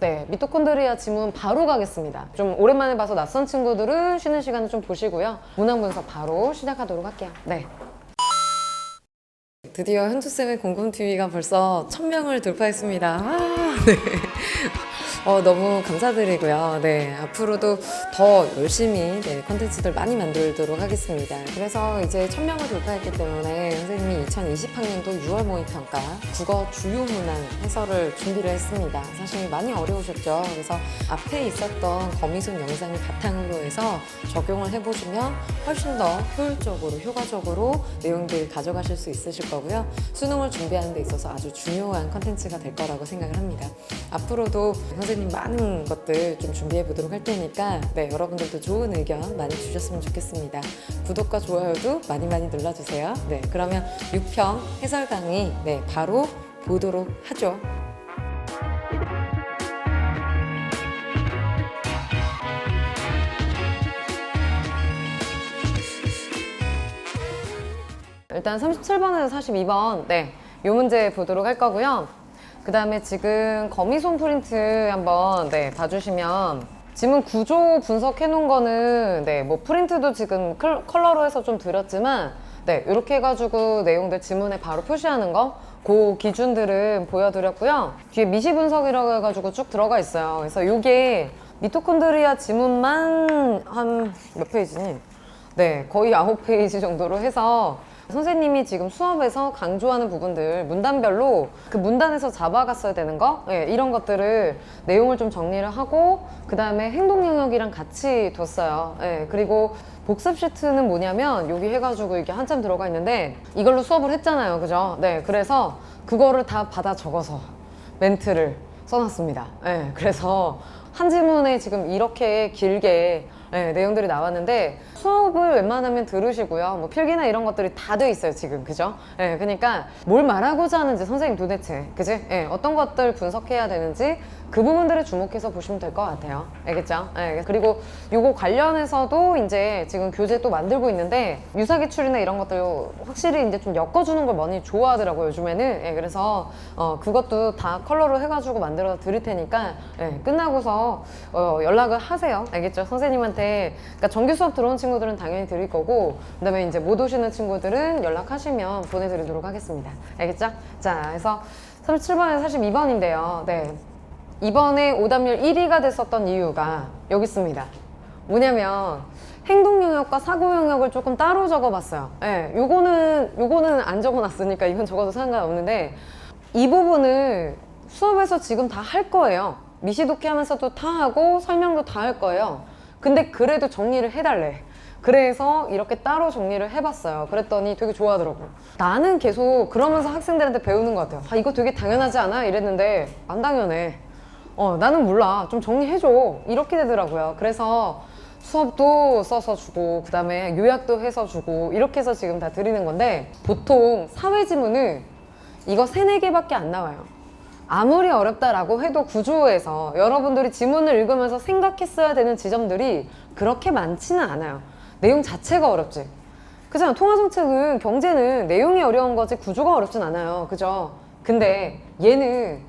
네, 미토콘드리아 지문 바로 가겠습니다. 좀 오랜만에 봐서 낯선 친구들은 쉬는 시간을 좀 보시고요. 문항 분석 바로 시작하도록 할게요. 네. 드디어 현주쌤의 공공TV가 벌써 1000명을 돌파했습니다. 와, 네. 너무 감사드리고요. 네, 앞으로도 더 열심히 콘텐츠들 많이 만들도록 하겠습니다. 그래서 이제 1000명을 돌파했기 때문에 선생님이 2020학년도 6월 모의평가 국어 주요 문항 해설을 준비를 했습니다. 사실 많이 어려우셨죠. 그래서 앞에 있었던 거미손 영상을 바탕으로 해서 적용을 해보시면 훨씬 더 효율적으로, 효과적으로 내용들 가져가실 수 있으실 거고요. 수능을 준비하는 데 있어서 아주 중요한 콘텐츠가 될 거라고 생각을 합니다. 앞으로도 선생님 많은 것들 좀 준비해 보도록 할 테니까 여러분들도 좋은 의견 많이 주셨으면 좋겠습니다. 구독과 좋아요도 많이 눌러주세요. 그러면 6평 해설 강의 바로 보도록 하죠. 일단 37번에서 42번 이 문제 보도록 할 거고요. 그 다음에 지금 거미손 프린트 한번 봐주시면 지문 구조 분석해 놓은 거는 뭐 프린트도 지금 컬러로 해서 좀 드렸지만 이렇게 해가지고 내용들 지문에 바로 표시하는 거 그 기준들은 보여드렸고요. 뒤에 미시 분석이라고 해가지고 쭉 들어가 있어요. 그래서 이게 미토콘드리아 지문만 한 몇 페이지니? 거의 9페이지 정도로 해서 선생님이 지금 수업에서 강조하는 부분들 문단별로 그 문단에서 잡아갔어야 되는 거 이런 것들을 내용을 좀 정리를 하고 그 다음에 행동 영역이랑 같이 뒀어요. 그리고 복습 시트는 뭐냐면 여기 해가지고 이게 한참 들어가 있는데 이걸로 수업을 했잖아요. 그죠? 그래서 그거를 다 받아 적어서 멘트를 써놨습니다. 그래서 한 지문에 지금 이렇게 길게 내용들이 나왔는데 수업을 웬만하면 들으시고요. 뭐 필기나 이런 것들이 다 돼 있어요 지금. 그죠? 그러니까 뭘 말하고자 하는지 선생님 도대체 그지? 어떤 것들 분석해야 되는지 그 부분들을 주목해서 보시면 될 것 같아요. 알겠죠? 그리고 요거 관련해서도 이제 지금 교재 또 만들고 있는데 유사기출이나 이런 것들 확실히 이제 좀 엮어주는 걸 많이 좋아하더라고요 요즘에는. 그래서 그것도 다 컬러로 해가지고 만들어 드릴 테니까 끝나고서 연락을 하세요. 알겠죠? 선생님한테. 그러니까 정규 수업 들어온 친구들은 당연히 드릴 거고 그 다음에 이제 못 오시는 친구들은 연락하시면 보내드리도록 하겠습니다. 알겠죠? 자, 그래서 37번에서 42번인데요. 이번에 오답률 1위가 됐었던 이유가 여기 있습니다. 뭐냐면 행동 영역과 사고 영역을 조금 따로 적어봤어요. 요거는 안 적어놨으니까 이건 적어도 상관없는데 이 부분을 수업에서 지금 다 할 거예요. 미시독해 하면서도 다 하고 설명도 다 할 거예요. 근데 그래도 정리를 해달래. 그래서 이렇게 따로 정리를 해봤어요. 그랬더니 되게 좋아하더라고. 나는 계속 그러면서 학생들한테 배우는 것 같아요. 이거 되게 당연하지 않아? 이랬는데 안 당연해. 나는 몰라. 좀 정리해줘. 이렇게 되더라고요. 그래서 수업도 써서 주고 그 다음에 요약도 해서 주고 이렇게 해서 지금 다 드리는 건데 보통 사회지문은 이거 3, 4개밖에 안 나와요. 아무리 어렵다라고 해도 구조에서 여러분들이 지문을 읽으면서 생각했어야 되는 지점들이 그렇게 많지는 않아요. 내용 자체가 어렵지. 그잖아. 통화정책은 경제는 내용이 어려운 거지 구조가 어렵진 않아요. 그죠? 근데 얘는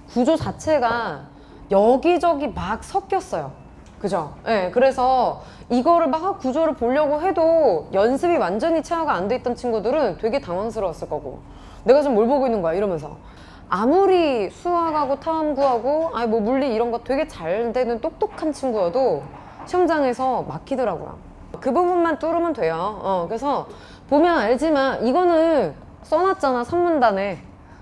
구조 자체가 여기저기 막 섞였어요. 그죠? 그래서 이거를 막 구조를 보려고 해도 연습이 완전히 체화가 안 돼 있던 친구들은 되게 당황스러웠을 거고 내가 지금 뭘 보고 있는 거야 이러면서 아무리 수학하고 탐구하고 뭐 물리 이런 거 되게 잘 되는 똑똑한 친구여도 시험장에서 막히더라고요. 그 부분만 뚫으면 돼요. 그래서 보면 알지만 이거는 써놨잖아 선문단에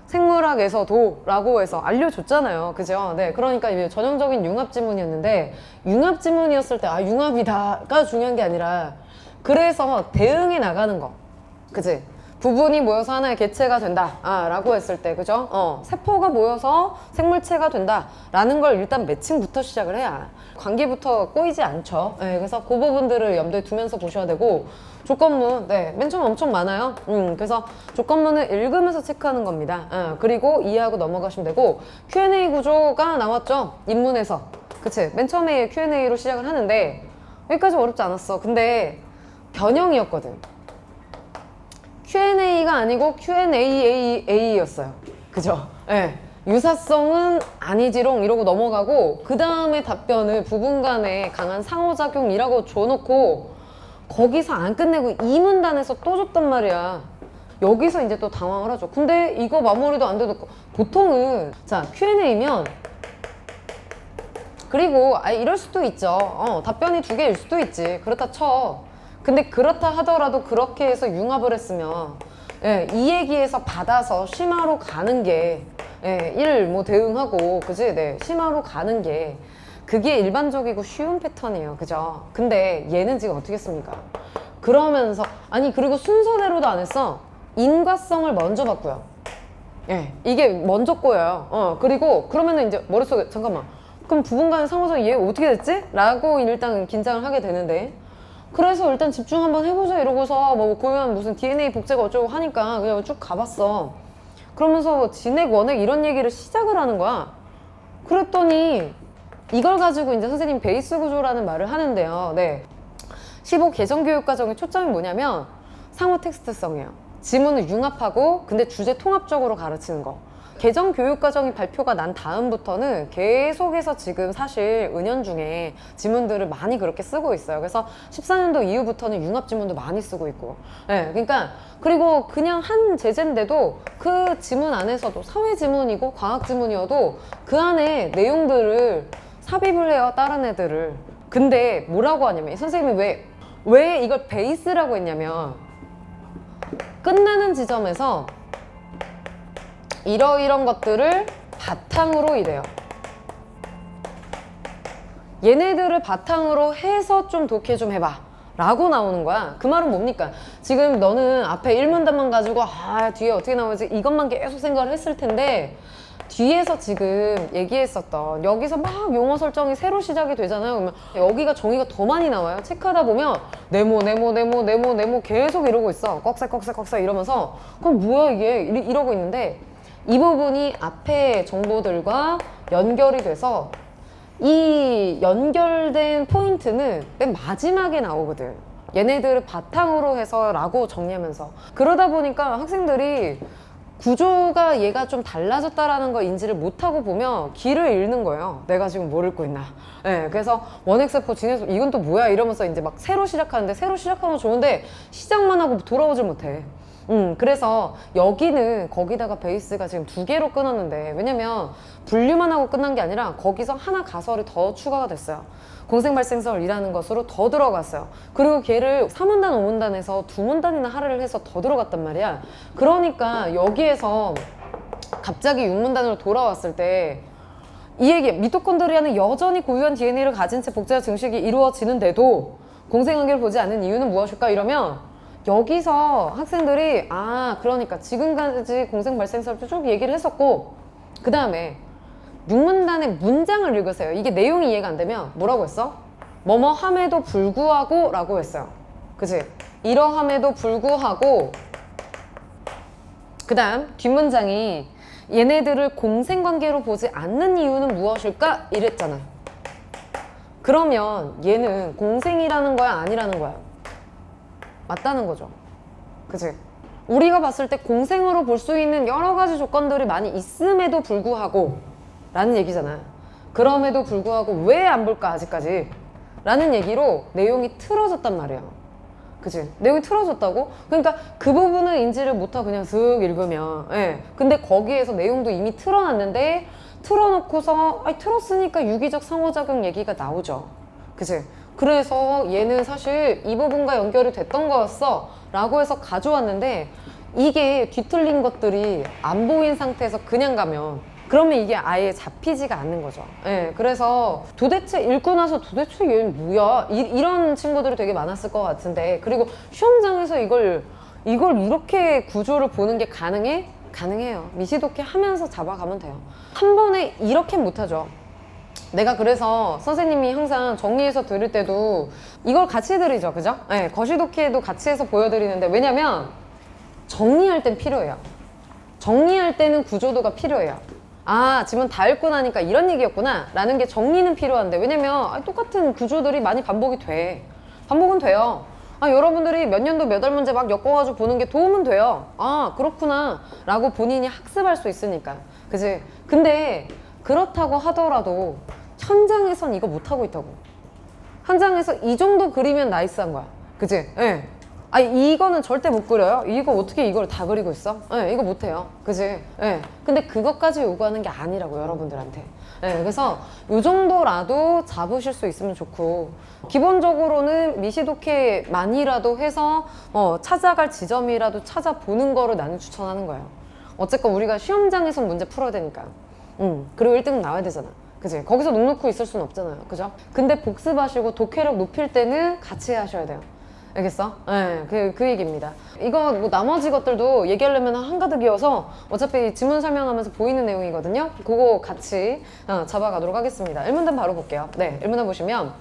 생물학에서도 라고 해서 알려줬잖아요. 그죠? 그러니까 이게 전형적인 융합지문이었는데 융합지문이었을 때 융합이다가 중요한 게 아니라 그래서 대응해 나가는 거. 그치? 부분이 모여서 하나의 개체가 된다 라고 했을 때 그죠? 세포가 모여서 생물체가 된다 라는 걸 일단 매칭부터 시작을 해야 관계부터 꼬이지 않죠. 그래서 그 부분들을 염두에 두면서 보셔야 되고 조건문 맨 처음 엄청 많아요. 그래서 조건문을 읽으면서 체크하는 겁니다. 그리고 이해하고 넘어가시면 되고 Q&A 구조가 나왔죠 입문에서. 그치? 맨 처음에 Q&A로 시작을 하는데 여기까지 어렵지 않았어. 근데 변형이었거든. Q&A가 아니고 Q&AA였어요. 그죠? 유사성은 아니지롱 이러고 넘어가고 그 다음에 답변을 부분 간에 강한 상호작용이라고 줘놓고 거기서 안 끝내고 이 문단에서 또 줬단 말이야. 여기서 이제 또 당황을 하죠. 근데 이거 마무리도 안 돼도 보통은 자 Q&A면 그리고 이럴 수도 있죠. 답변이 두 개일 수도 있지. 그렇다 쳐. 근데 그렇다 하더라도 그렇게 해서 융합을 했으면 예, 이 얘기에서 받아서 심화로 가는 게 예, 1 뭐 대응하고 그지? 네, 심화로 가는 게 그게 일반적이고 쉬운 패턴이에요. 그죠? 근데 얘는 지금 어떻게 했습니까? 그러면서 아니 그리고 순서대로도 안 했어. 인과성을 먼저 봤고요. 예, 이게 먼저 꼬여요. 그리고 그러면은 이제 머릿속에 잠깐만 그럼 부분간의 상호작용 얘 어떻게 됐지? 라고 일단 긴장을 하게 되는데 그래서 일단 집중 한번 해보자 이러고서 뭐 고유한 무슨 DNA 복제가 어쩌고 하니까 그냥 쭉 가봤어. 그러면서 진액, 원액 이런 얘기를 시작을 하는 거야. 그랬더니 이걸 가지고 이제 선생님 베이스 구조라는 말을 하는데요. 네. 15 개정교육과정의 초점이 뭐냐면 상호 텍스트성이에요. 지문을 융합하고 근데 주제 통합적으로 가르치는 거. 개정교육과정이 발표가 난 다음부터는 계속해서 지금 사실 은연중에 지문들을 많이 그렇게 쓰고 있어요. 그래서 14년도 이후부터는 융합 지문도 많이 쓰고 있고. 네, 그러니까 그리고 그냥 한 제재인데도 그 지문 안에서도 사회 지문이고 과학 지문이어도 그 안에 내용들을 삽입을 해요. 다른 애들을. 근데 뭐라고 하냐면 선생님이 왜 이걸 베이스라고 했냐면 끝나는 지점에서 이러이런 것들을 바탕으로 이래요. 얘네들을 바탕으로 해서 좀 독해 좀 해봐 라고 나오는 거야. 그 말은 뭡니까? 지금 너는 앞에 1문단만 가지고 뒤에 어떻게 나오지 이것만 계속 생각을 했을 텐데 뒤에서 지금 얘기했었던 여기서 막 용어 설정이 새로 시작이 되잖아요. 그러면 여기가 정의가 더 많이 나와요. 체크하다 보면 네모 계속 이러고 있어. 꺽쇠 이러면서 그럼 뭐야 이게 이러고 있는데 이 부분이 앞에 정보들과 연결이 돼서 이 연결된 포인트는 맨 마지막에 나오거든. 얘네들을 바탕으로 해서 라고 정리하면서 그러다 보니까 학생들이 구조가 얘가 좀 달라졌다라는 걸 인지를 못하고 보면 길을 잃는 거예요. 내가 지금 뭘 읽고 있나. 네, 그래서 원엑스포 진해서 이건 또 뭐야 이러면서 이제 막 새로 시작하는데 새로 시작하면 좋은데 시작만 하고 돌아오질 못해. 그래서 여기는 거기다가 베이스가 지금 2개로 끊었는데 왜냐면 분류만 하고 끝난 게 아니라 거기서 하나 가설이 더 추가가 됐어요. 공생발생설이라는 것으로 더 들어갔어요. 그리고 걔를 4문단, 5문단에서 2문단이나 할애를 해서 더 들어갔단 말이야. 그러니까 여기에서 갑자기 6문단으로 돌아왔을 때 이 얘기, 미토콘드리아는 여전히 고유한 DNA를 가진 채 복제와 증식이 이루어지는데도 공생관계를 보지 않는 이유는 무엇일까? 이러면 여기서 학생들이 그러니까 지금까지 공생발생설도 쭉 얘기를 했었고 그 다음에 6문단의 문장을 읽으세요. 이게 내용이 이해가 안 되면 뭐라고 했어? 뭐뭐함에도 불구하고 라고 했어요. 그치? 이러함에도 불구하고 그 다음 뒷문장이 얘네들을 공생관계로 보지 않는 이유는 무엇일까? 이랬잖아. 그러면 얘는 공생이라는 거야? 아니라는 거야? 맞다는 거죠. 그치? 우리가 봤을 때 공생으로 볼 수 있는 여러 가지 조건들이 많이 있음에도 불구하고 라는 얘기잖아. 그럼에도 불구하고 왜 안 볼까 아직까지? 라는 얘기로 내용이 틀어졌단 말이에요. 그치? 내용이 틀어졌다고? 그러니까 그 부분을 인지를 못하고 그냥 슥 읽으면 근데 거기에서 내용도 이미 틀어놨는데 틀어놓고서 틀었으니까 유기적 상호작용 얘기가 나오죠. 그치? 그래서 얘는 사실 이 부분과 연결이 됐던 거였어 라고 해서 가져왔는데 이게 뒤틀린 것들이 안 보인 상태에서 그냥 가면 그러면 이게 아예 잡히지가 않는 거죠. 그래서 도대체 읽고 나서 도대체 얘는 뭐야? 이런 친구들이 되게 많았을 것 같은데 그리고 시험장에서 이걸 이렇게 구조를 보는 게 가능해? 가능해요. 미시독해 하면서 잡아가면 돼요. 한 번에 이렇게 못하죠. 내가 그래서 선생님이 항상 정리해서 드릴 때도 이걸 같이 드리죠. 그죠? 거시독해도 같이 해서 보여드리는데 왜냐면 정리할 땐 필요해요. 정리할 때는 구조도가 필요해요. 지문 다 읽고 나니까 이런 얘기였구나 라는 게 정리는 필요한데 왜냐면 똑같은 구조들이 많이 반복이 돼. 반복은 돼요. 여러분들이 몇 년도 몇 월 문제 막 엮어가지고 보는 게 도움은 돼요. 그렇구나 라고 본인이 학습할 수 있으니까. 그치? 근데 그렇다고 하더라도 현장에선 이거 못하고 있다고. 현장에서 이 정도 그리면 나이스한 거야. 그치? 예. 아니 이거는 절대 못 그려요. 이거 어떻게 이걸 다 그리고 있어? 예, 이거 못해요. 그치? 예. 근데 그것까지 요구하는 게 아니라고 여러분들한테. 예, 그래서 요 정도라도 잡으실 수 있으면 좋고 기본적으로는 미시도케만이라도 해서 찾아갈 지점이라도 찾아보는 거를 나는 추천하는 거예요. 어쨌건 우리가 시험장에서 문제 풀어야 되니까. 그리고 1등 나와야 되잖아. 그치? 거기서 눅눅고 있을 순 없잖아요. 그죠? 근데 복습하시고 독해력 높일 때는 같이 하셔야 돼요. 알겠어? 네, 그 얘기입니다. 이거 뭐 나머지 것들도 얘기하려면 한가득이어서 어차피 지문 설명하면서 보이는 내용이거든요. 그거 같이 잡아가도록 하겠습니다. 1문단 바로 볼게요. 네, 1문단 보시면